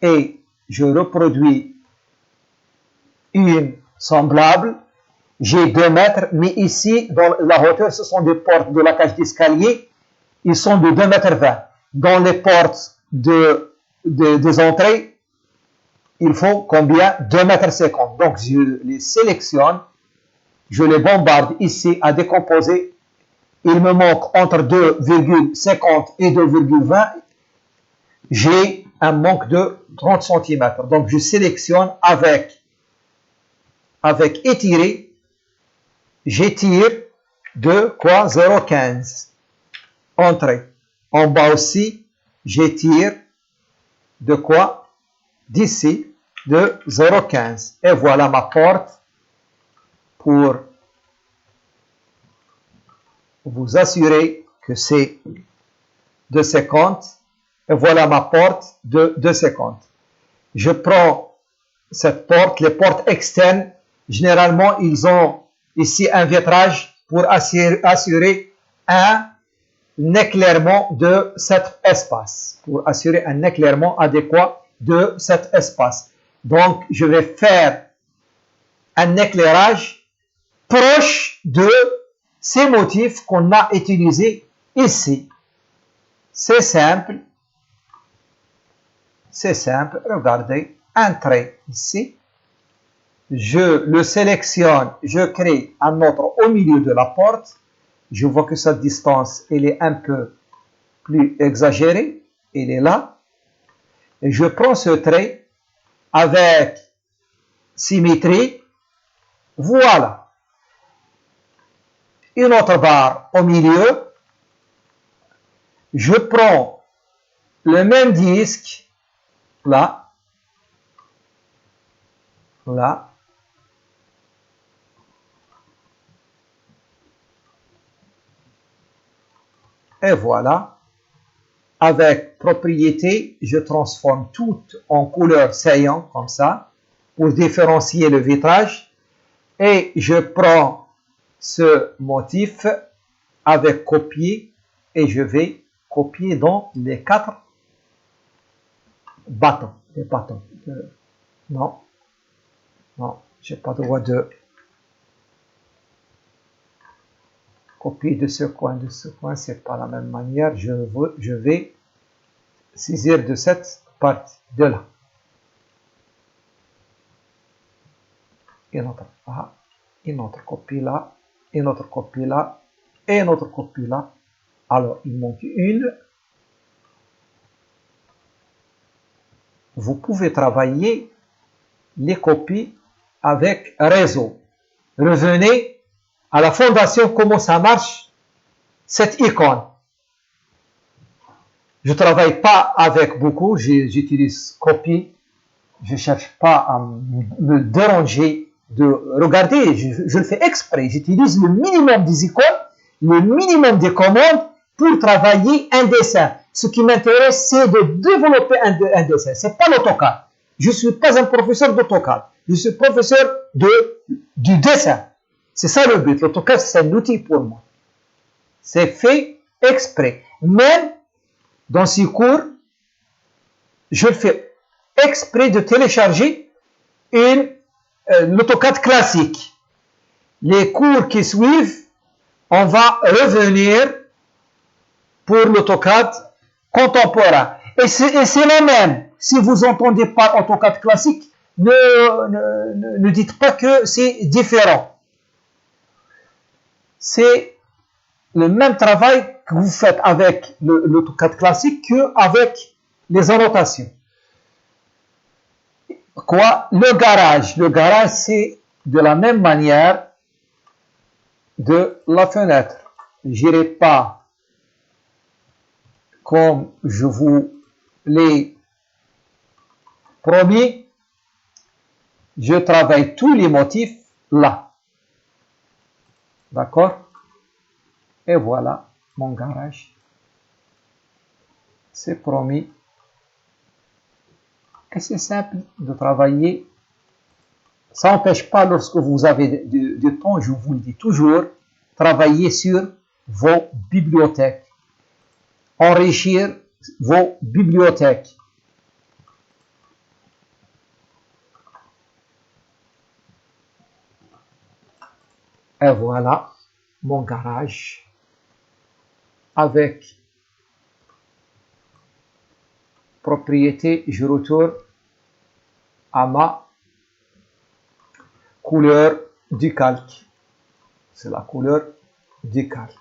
Et je reproduis une semblable. J'ai 2 mètres, mais ici, dans la hauteur, ce sont des portes de la cage d'escalier. Ils sont de 2 mètres 20. Dans les portes des entrées, il faut combien? 2 mètres 50. Donc, je les sélectionne. Je les bombarde ici à décomposer. Il me manque entre 2,50 et 2,20. J'ai un manque de 30 cm. Donc, je sélectionne avec étirer. J'étire de quoi? 0,15. Entrée. En bas aussi, j'étire de quoi? D'ici, de 0,15. Et voilà ma porte pour vous assurer que c'est 2,50. Et voilà ma porte de 2,50. Je prends cette porte, les portes externes, généralement, ils ont ici un vitrage pour assurer un éclairement de cet espace, pour assurer un éclairement adéquat de cet espace. Donc, je vais faire un éclairage proche de ces motifs qu'on a utilisés ici. C'est simple. C'est simple. Regardez, un trait ici. Je le sélectionne, je crée un autre au milieu de la porte. Je vois que cette distance, elle est un peu plus exagérée. Elle est là. Et je prends ce trait avec symétrie. Voilà. Une autre barre au milieu. Je prends le même disque, là. Là. Et voilà, avec propriété, je transforme tout en couleur saillante, comme ça, pour différencier le vitrage. Et je prends ce motif avec copier, et je vais copier dans les 4 bâtons. Les bâtons. Non, non, je n'ai pas le droit de copier de ce coin, c'est pas la même manière. Je vais saisir de cette partie de là. Une autre là, une autre copie là, une autre copie là, et une autre copie là. Alors, il manque une. Vous pouvez travailler les copies avec réseau. Revenez à la fondation, comment ça marche, cette icône. Je ne travaille pas avec beaucoup, j'utilise copie. Je ne cherche pas à me déranger de regarder, je le fais exprès. J'utilise le minimum des icônes, le minimum des commandes pour travailler un dessin. Ce qui m'intéresse, c'est de développer un dessin. Ce n'est pas l'AutoCAD. Je ne suis pas un professeur d'AutoCAD. Je suis professeur du dessin. C'est ça le but. L'AutoCAD, c'est un outil pour moi. C'est fait exprès. Même dans ces cours, je fais exprès de télécharger l'AutoCAD classique. Les cours qui suivent, on va revenir pour l'AutoCAD contemporain. Et c'est la même. Si vous entendez pas AutoCAD classique, ne dites pas que c'est différent. C'est le même travail que vous faites avec l'AutoCAD classique qu'avec les annotations. Quoi? Le garage. Le garage, c'est de la même manière de la fenêtre. Je n'irai pas comme je vous l'ai promis. Je travaille tous les motifs là. D'accord? Et voilà mon garage. C'est promis. Et c'est simple de travailler. Ça n'empêche pas, lorsque vous avez du temps, je vous le dis toujours, travailler sur vos bibliothèques. Enrichir vos bibliothèques. Et voilà mon garage avec propriété. Je retourne à ma couleur du calque. C'est la couleur du calque.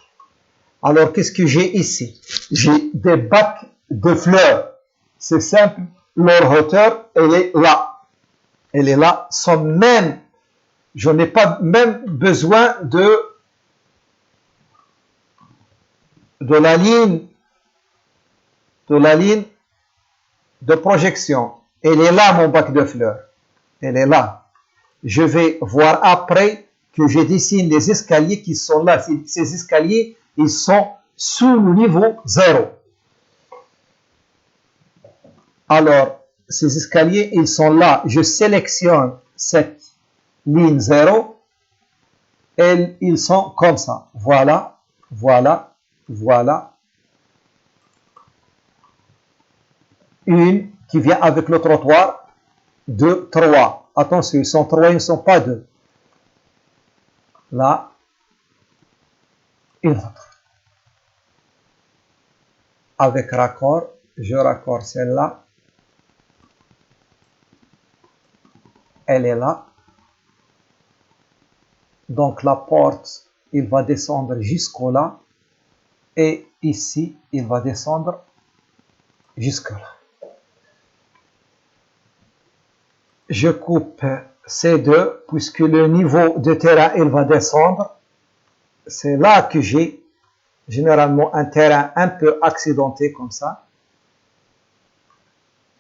Alors, qu'est-ce que j'ai ici? J'ai des bacs de fleurs. C'est simple. Leur hauteur, elle est là. Elle est là. Sans même, je n'ai pas même besoin de la ligne de projection. Elle est là, mon bac de fleurs. Elle est là. Je vais voir après que je dessine les escaliers qui sont là. Ces escaliers, ils sont sous le niveau 0. Alors, ces escaliers, ils sont là. Je sélectionne cette ligne 0 et ils sont comme ça. Voilà, voilà, voilà. Une qui vient avec le trottoir. 2, 3. Attention, ils sont 3, ils ne sont pas 2. Là, une autre. Avec raccord, je raccorde celle-là. Elle est là. Donc la porte, il va descendre jusqu'au là. Et ici, il va descendre jusque là. Je coupe ces deux, puisque le niveau de terrain, il va descendre. C'est là que j'ai généralement un terrain un peu accidenté comme ça.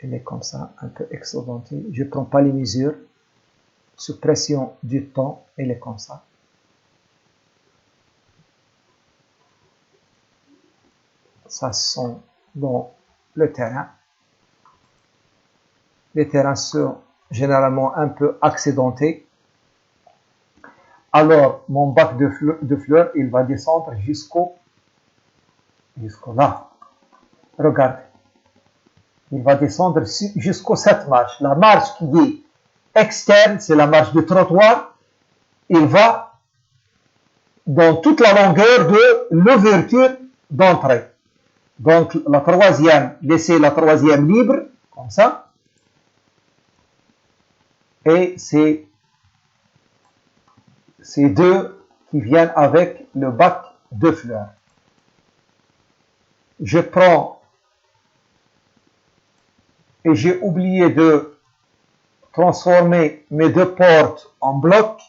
Il est comme ça, un peu accidenté. Je ne prends pas les mesures. Sous pression du temps, il est comme ça. Ça sont dans le terrain. Les terrains sont généralement un peu accidentés. Alors, mon bac de fleurs, il va descendre jusqu'au là. Regardez. Il va descendre jusqu'au cette marche. La marche qui est externe, c'est la marche de trottoir. Il va dans toute la longueur de l'ouverture d'entrée. Donc, la troisième, laissez la troisième libre, comme ça. Et c'est ces deux qui viennent avec le bac de fleurs. Je prends, et j'ai oublié de transformer mes deux portes en blocs.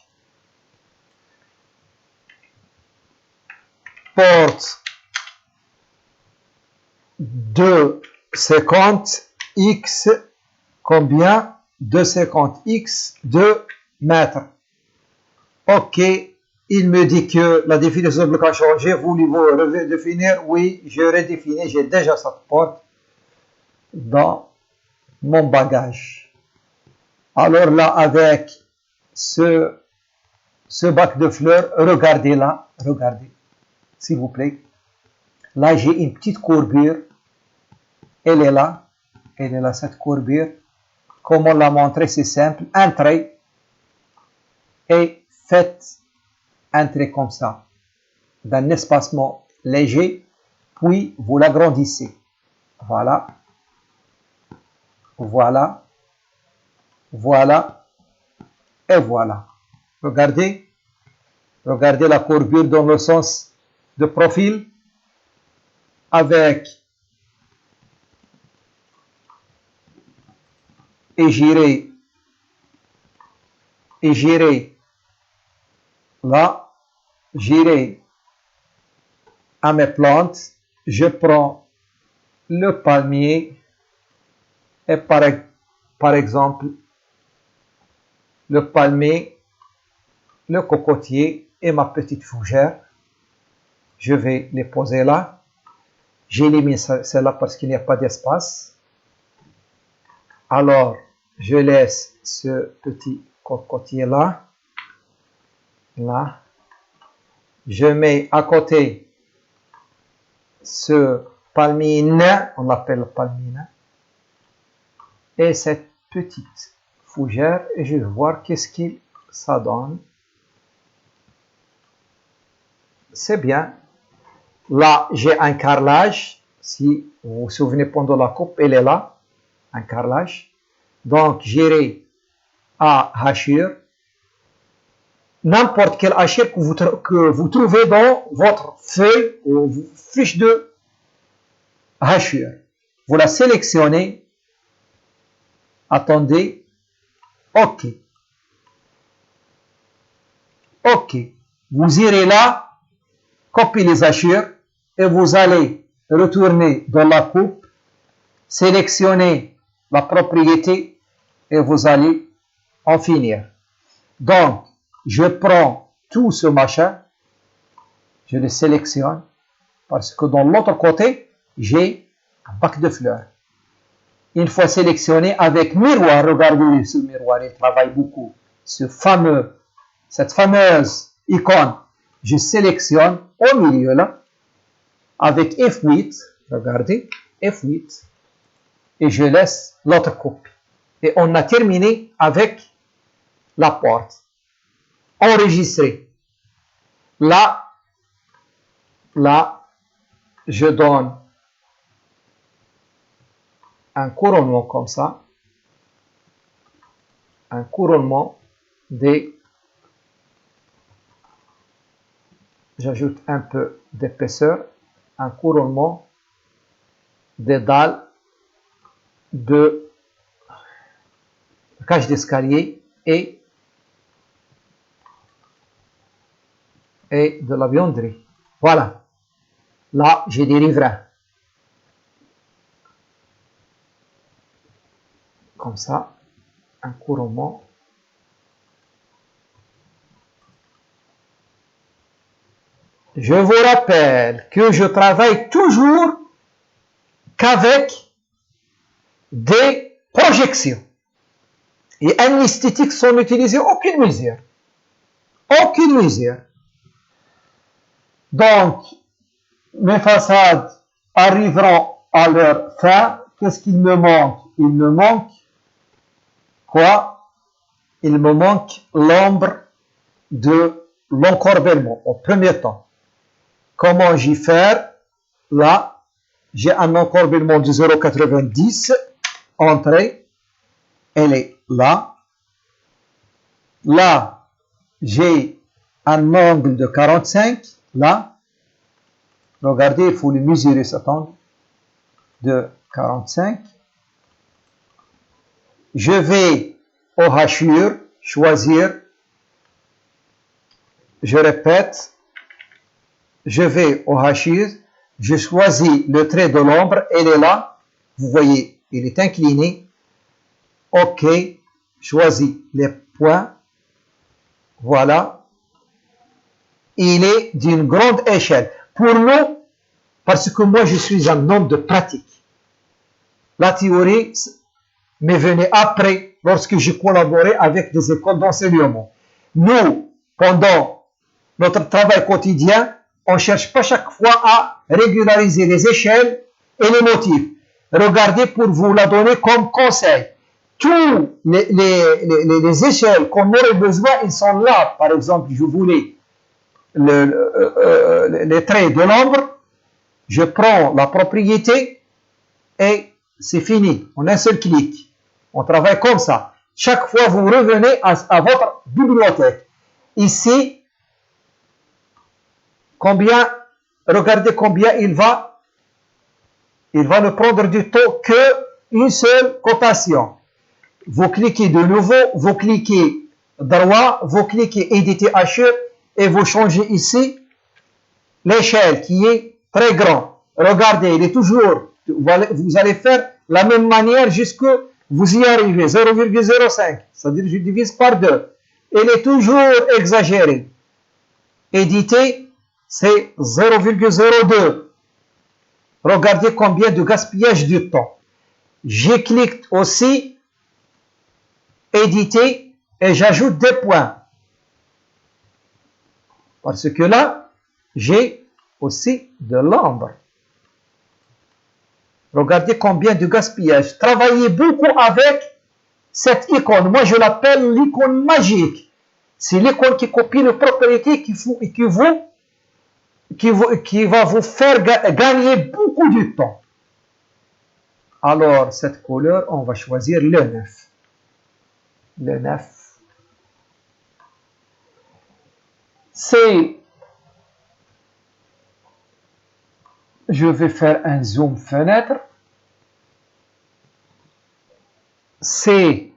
Porte 2,50 x combien? 2,50 x 2 mètres. OK, il me dit que la définition de bloc a changé. Voulez-vous redéfinir? Oui, je redéfinis. J'ai déjà cette porte dans mon bagage. Alors là, avec ce bac de fleurs, regardez là, regardez, s'il vous plaît. Là, j'ai une petite courbure. Elle est là, cette courbure. Comment la montrer? C'est simple. Un trait et faites un trait comme ça, d'un espacement léger, puis vous l'agrandissez. Voilà. Voilà. Voilà. Et voilà. Regardez. Regardez la courbure dans le sens de profil avec et j'irai là, j'irai à mes plantes, je prends le palmier et par exemple le palmier, le cocotier et ma petite fougère, je vais les poser là. J'élimine celle-là parce qu'il n'y a pas d'espace. Alors, je laisse ce petit cocotier là. Là. Je mets à côté ce palmier nain, on l'appelle le palmier nain, et cette petite fougère, et je vais voir qu'est-ce que ça donne. C'est bien. Là, j'ai un carrelage. Si vous vous souvenez, pendant la coupe, elle est là, un carrelage. Donc, j'irai à hachure. N'importe quelle hachure que vous trouvez dans votre feuille ou fiche de hachure. Vous la sélectionnez. Attendez. OK. OK. Vous irez là, copiez les hachures et vous allez retourner dans la coupe, sélectionner la propriété et vous allez en finir. Donc, je prends tout ce machin, je le sélectionne parce que dans l'autre côté, j'ai un bac de fleurs. Une fois sélectionné avec miroir, regardez ce miroir, il travaille beaucoup. Cette fameuse icône, je sélectionne au milieu là, avec F8, regardez, F8, et je laisse l'autre copie. Et on a terminé avec la porte. Enregistrer. Là, je donne un couronnement comme ça, un couronnement j'ajoute un peu d'épaisseur, un couronnement des dalles de cage d'escalier et de la buanderie. Voilà. Là, j'ai des riverains. Comme ça, un couronnement. Je vous rappelle que je travaille toujours qu'avec des projections. Et un esthétique sans utiliser aucune mesure. Aucune mesure. Donc, mes façades arriveront à leur fin. Qu'est-ce qu'il me manque? Il me manque quoi? Il me manque l'ombre de l'encorbellement au premier temps. Comment j'y faire? Là, j'ai un encorbellement de 0,90. Entrée. Elle est là. Là, j'ai un angle de 45. Là, regardez, il faut le mesurer cet angle de 45. Je vais au hachure, choisir, je répète, je vais au hachure, je choisis le trait de l'ombre, elle est là, vous voyez, il est incliné. OK, choisis les points, voilà. il est d'une grande échelle. Pour nous, parce que moi je suis un homme de pratique, la théorie m'est venue après, lorsque j'ai collaboré avec des écoles d'enseignement. Nous, pendant notre travail quotidien, on ne cherche pas chaque fois à régulariser les échelles et les motifs. Regardez pour vous la donner comme conseil. Tous les échelles qu'on aurait besoin, ils sont là. Par exemple, je voulais les traits de l'ombre, je prends la propriété et c'est fini, en un seul clic. On travaille comme ça. Chaque fois, vous revenez à votre bibliothèque. Ici, combien, regardez combien il va ne prendre du temps qu'une seule cotation. Vous cliquez de nouveau, vous cliquez droit, vous cliquez éditer HE et vous changez ici l'échelle qui est très grande. Regardez, il est toujours, vous allez faire la même manière jusque vous y arrivez, 0,05, c'est-à-dire je divise par 2. Il est toujours exagéré. Éditer, c'est 0,02. Regardez combien de gaspillage du temps. Je clique aussi éditer et j'ajoute des points. Parce que là, j'ai aussi de l'ombre. Regardez combien de gaspillage. Travaillez beaucoup avec cette icône. Moi, je l'appelle l'icône magique. C'est l'icône qui copie les propriétés qui va vous faire gagner beaucoup de temps. Alors, cette couleur, on va choisir le 9. Le 9. C'est... Je vais faire un zoom fenêtre. C'est...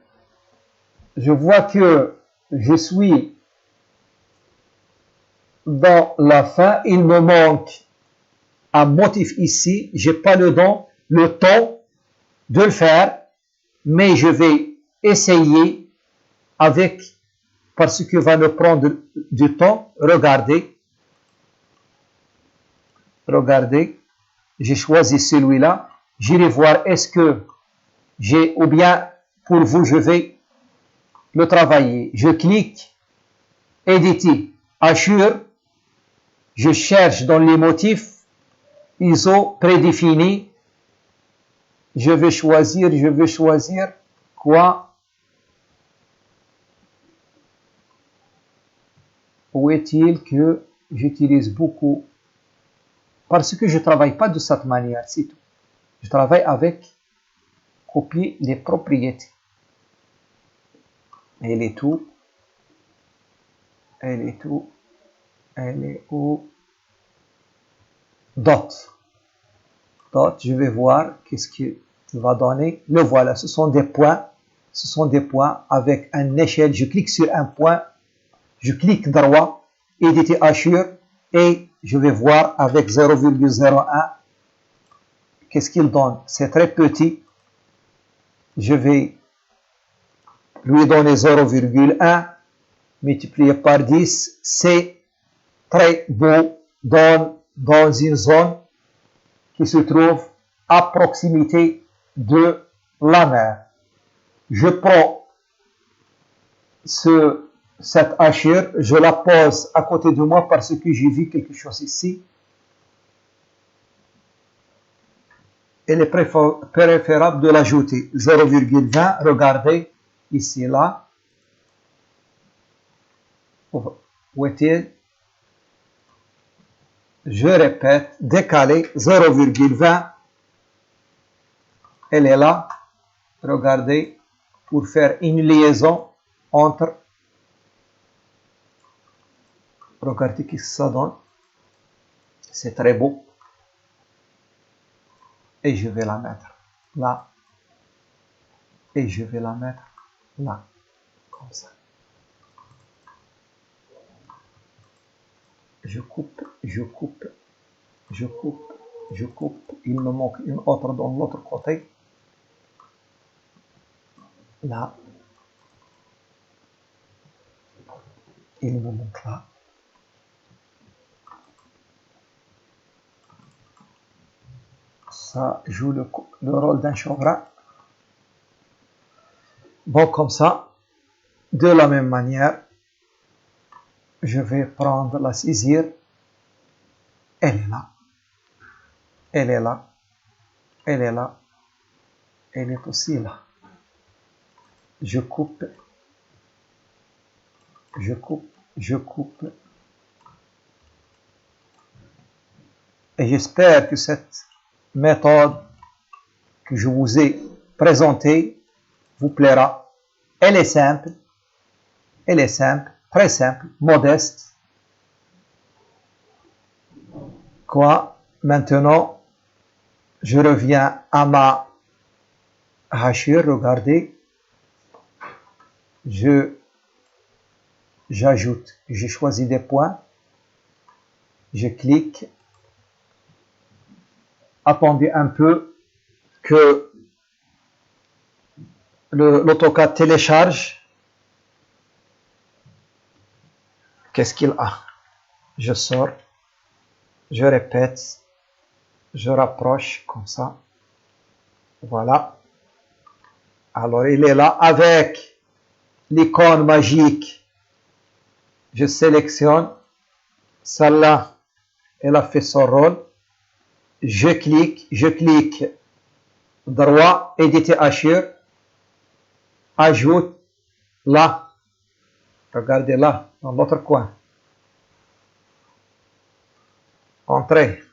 Je vois que je suis dans la fin. Il me manque un motif ici. Je n'ai pas le temps de le faire. Mais je vais essayer avec... Parce que va me prendre du temps. Regardez. Regardez. J'ai choisi celui-là. J'irai voir est-ce que j'ai... Ou bien pour vous, je vais le travailler. Je clique, éditer, assure, je cherche dans les motifs, ISO prédéfinis, je vais choisir quoi? Où est-il que j'utilise beaucoup? Parce que je ne travaille pas de cette manière, c'est tout. Je travaille avec copier les propriétés. Elle est où? Elle est où? Elle est où? Dot. Dot, je vais voir qu'est-ce que tu vas donner. Le voilà, ce sont des points. Ce sont des points avec une échelle. Je clique sur un point. Je clique droit, éditer assure et je vais voir avec 0,01 qu'est-ce qu'il donne. C'est très petit. Je vais lui donner 0,1 multiplié par 10. C'est très beau. Donne dans une zone qui se trouve à proximité de la mer. Je prends cette hachure, je la pose à côté de moi parce que j'ai vu quelque chose ici. Il est préférable de l'ajouter. 0,20, regardez, ici, là. Où est-il? Je répète, décaler 0,20. Elle est là. Regardez, pour faire une liaison entre... Regardez ce que ça donne. C'est très beau. Et je vais la mettre là. Et je vais la mettre là. Comme ça. Je coupe, je coupe, je coupe, je coupe. Il me manque une autre dans l'autre côté. Là. Il me manque là. ça joue le rôle d'un chauvin. Bon, comme ça, de la même manière, je vais prendre la césure. Elle est là. Elle est là. Elle est là. Elle est aussi là. Je coupe. Je coupe. Je coupe. Et j'espère que cette méthode que je vous ai présentée vous plaira. Elle est simple. Elle est simple. Très simple. Modeste. Quoi? Maintenant, je reviens à ma hachure. Regardez. J'ajoute. J'ai choisi des points. Je clique. Attendez un peu que l'AutoCAD télécharge. Qu'est-ce qu'il a? Je sors. Je répète. Je rapproche comme ça. Voilà. Alors, il est là avec l'icône magique. Je sélectionne. Celle-là, elle a fait son rôle. Je clique droit, éditer hachure, ajoute là, regardez là, dans l'autre coin, entrée,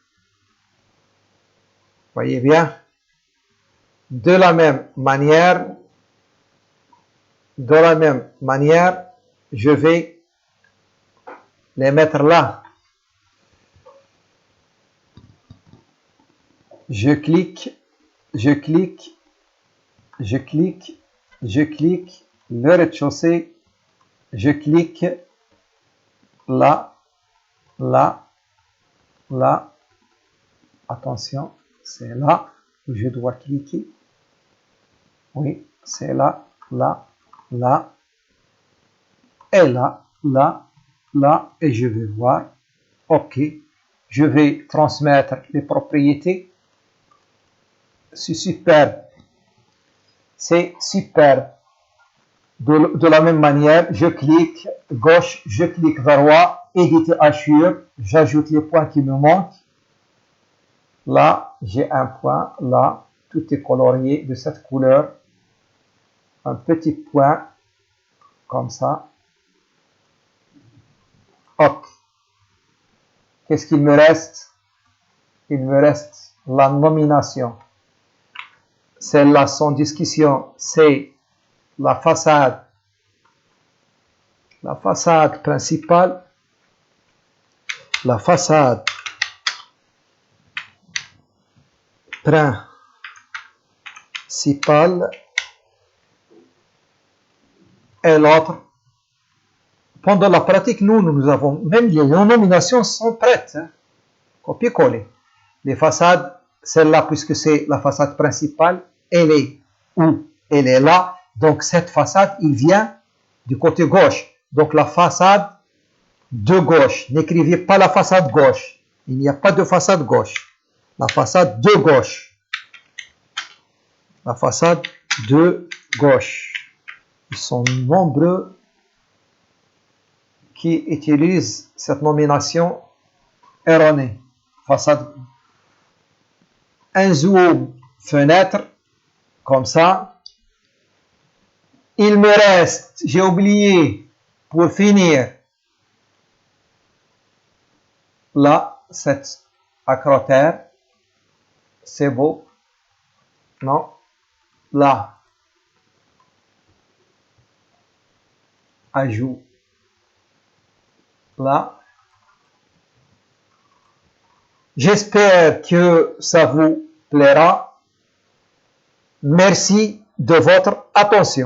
voyez bien, de la même manière, je vais les mettre là. Je clique, le rez-de-chaussée, je clique là, attention, c'est là où je dois cliquer, oui, c'est là, et là, et je vais voir, ok, je vais transmettre les propriétés. C'est superbe. C'est superbe. De la même manière, je clique gauche, je clique droit, éditer hachure, j'ajoute les points qui me manquent. Là, j'ai un point, là, tout est colorié de cette couleur. Un petit point, comme ça. Ok. Qu'est-ce qu'il me reste? Il me reste la nomination. Celle-là, sans discussion, c'est la façade principale, la façade principale et l'autre. Pendant la pratique, nous avons, même les nominations sont prêtes, hein, copier-coller. Les façades, celle-là, puisque c'est la façade principale, elle est où? Elle est là. Donc, cette façade, il vient du côté gauche. Donc, la façade de gauche. N'écrivez pas la façade gauche. Il n'y a pas de façade gauche. La façade de gauche. La façade de gauche. Ils sont nombreux qui utilisent cette nomination erronée. Façade. Un zoom fenêtre, comme ça. Il me reste, j'ai oublié, pour finir, là, cette acrotère, c'est beau, non, là, ajout, là. J'espère que ça vous plaira. Merci de votre attention.